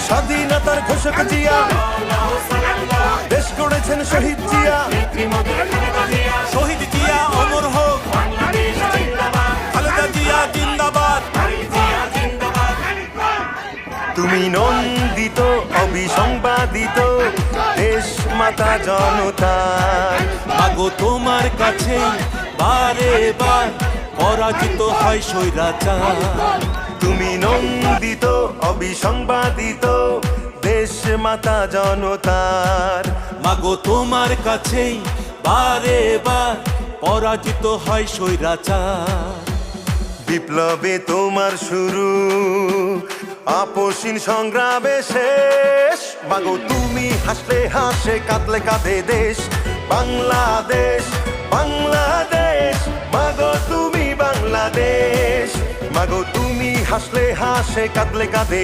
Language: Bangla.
স্বাধীনতার ঘোষক জিয়া, দেশ গড়েছেন শহীদ জিয়া। শহীদ জিয়া অমর হোক, খালেদা জিয়া জিন্দাবাদ। তুমি নন্দিত অবিসংবাদিত দেশ মাতা জনতার। মাগো তোমার কাছে বারে বার পরাজিত হয় স্বৈরাচার। তুমি নন্দিত অবিসংবাদিত দেশ মাতা জনতার। মাগো তোমার কাছেই বারে বার পরাজিত হয় স্বৈরাচার। বিপ্লবে তোমার শুরু, আপসীন সংগ্রামে শেষ। মাগো তুমি হাসলে হাসে, কাঁদলে কাঁদে দেশ বাংলাদেশ, বাংলাদেশ। মাগো তুমি বাংলাদেশ, মাগো তুমি হাসলে হাসে, কাঁদলে কাঁদে